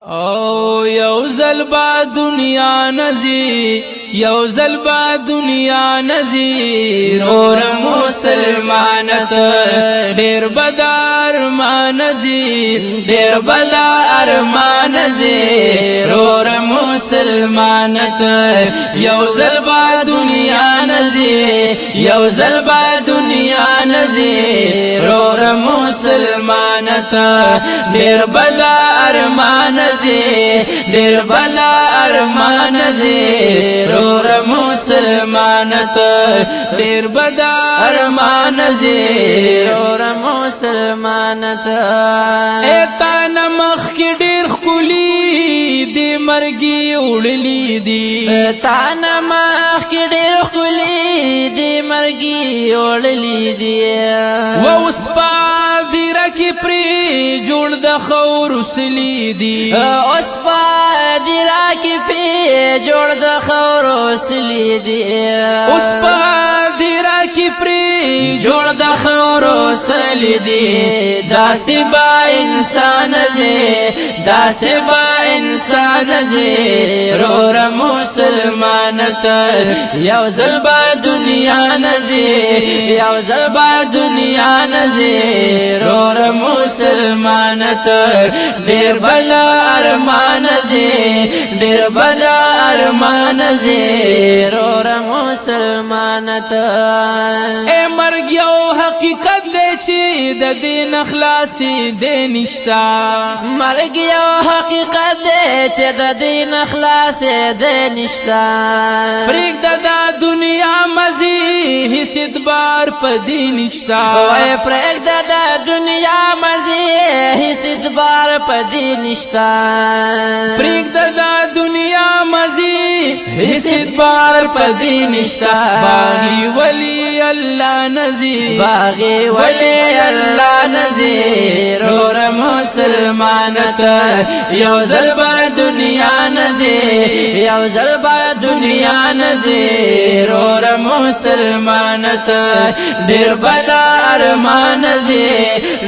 او یو زلبا دنیا نزی یو زلبا دنیا نزی رور مسلمانت ډیر بدار ما نزی ډیر بلا ارمان نزی رور مسلمانت یو زلبا دنیا نزی یو زلبا دنیا نزی رور مسلمانت ډیر بلا ارمان ډیر بلا ارمان زی رور مسلمانت ډیر بدا ارمان زی رور مسلمانت ایتا نمخ کی ډیر خلی دی مرگی وړلی دی ایتا نمخ کی ډیر خلی دی مرگی وړلی دی و وسپا دی رکی پری جوړ د خور وسلی دی اوس پا دی راکی پی جوړ د خور وسلی دی اوس پا دی راکی پری جوړ د خور وسلی دی داسې با انسان زی داسې با انسان زی رور مسلمانت یو زلبا دنیا نزی یو زلبا دنیا نزی رور مسلمانت ډیر بلا ارمان زی ډیر بلا ارمان زی رور مسلمانت اے مرګ یو حقیقت دی چې د دین خلاصي دی نشتا مرګ یو حقیقت دی چې د دین خلاص دی نشتا پرېږده دا دنیا مزي هیڅ اعتبار په دې نشتا وای پرېږده دا دنیا مزي هیڅ اعتبار په دې نشتا پرېږده دا دنیا مزي هیڅ اعتبار په دې نشتا باغي ولی الله نزي باغي ولی الله نزي رور مسلمانت یو زلبا دنیا نزي یو زلبا دنیا نزي رور مسلمانت ډیر بلا ارمان زي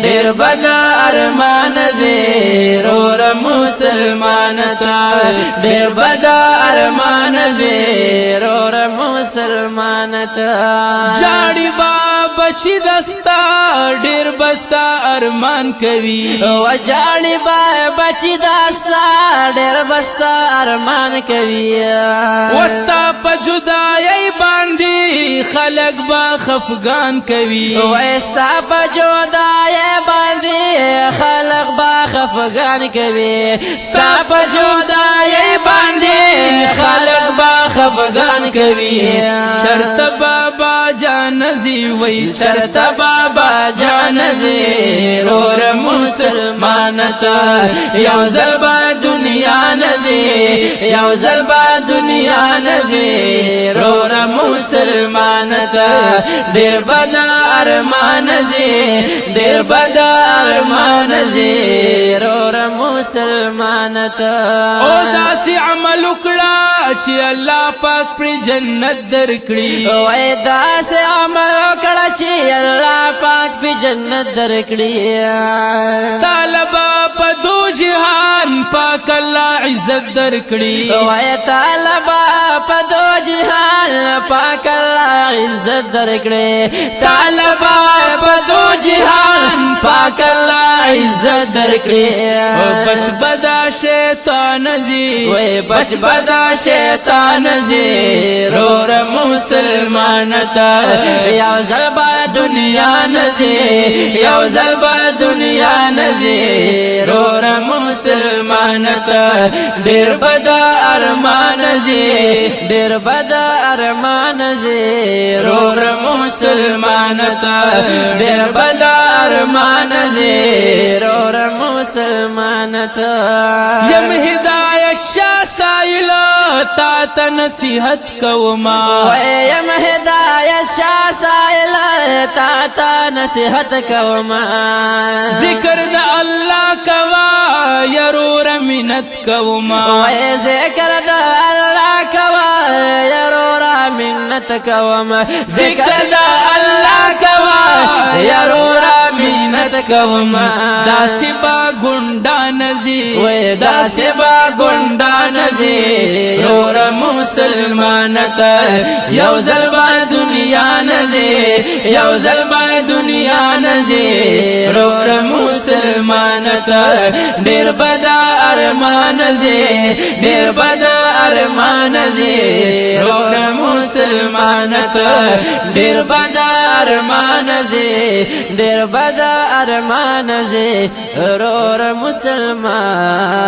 ډیر بلا ارمان زي رور مسلمانت ډیر بلا ارمان زي رور مسلمانت جاړي بابا چې دستا ډیر بستا ارمان کوي او جاړي بابا چې دستا ډیر بستا ارمان کوي وستا په جدای باندې خلق با خفغان کوي او استا په جدای باندې خلق با خفغان کوي ستا په جدای باندې خلق با خفغان کوي چرته بابا جان زی وای چرته بابا جان زی رور مسلمانت یو زلبا دنیا نزی یو زلبا دنیا نزی رور مسلمانت ډیر بدا ارمان زی ډیر بدا ارمان زی رور مسلمانت او داسې عمل وکړه چې الله پاک پر جنت درکړي او داسې عمل وکړه چې الله پاک په جنت درکړي طالبا په دو جهان پاک الله عزت درکړي او طالبا په دو جهان پاک الله عزت درکړي طالبا په دو جهان پاک الله عزت درکړي بچ بدا شیطان زی وای بچ بدا شیطان زی رور مسلمانت یو زلبا دنیا نزی یو زلبا دنیا نزی رور مسلمانت ډیر بدا ارمان زی ډیر بدا ارمان زی رور مسلمانت ډیر بدا ارمان زی رور مسلمانت یم هدایت شاه سایل تا ته نصیحت کوما یم هدایت شاه سایل تا ته نصیحت کوما ذکر د الله کوا يرور منت کوما ذکر د الله کوا يرور منت مینت کوم ذکر دا اللہ کوا یارورا مینت کوم داسی با گنڈا نزی وی داسی با گنڈا نزی رور مسلمانتا یوزل با دنیا نزی یوزل با دنیا نزی رور مسلمانتا دیر بدا ارمان زی دیر بدا ارمان زی رور مسلمانتا دیر بدا ارمان زی دیر بدا ارمان زی رور مسلمانتا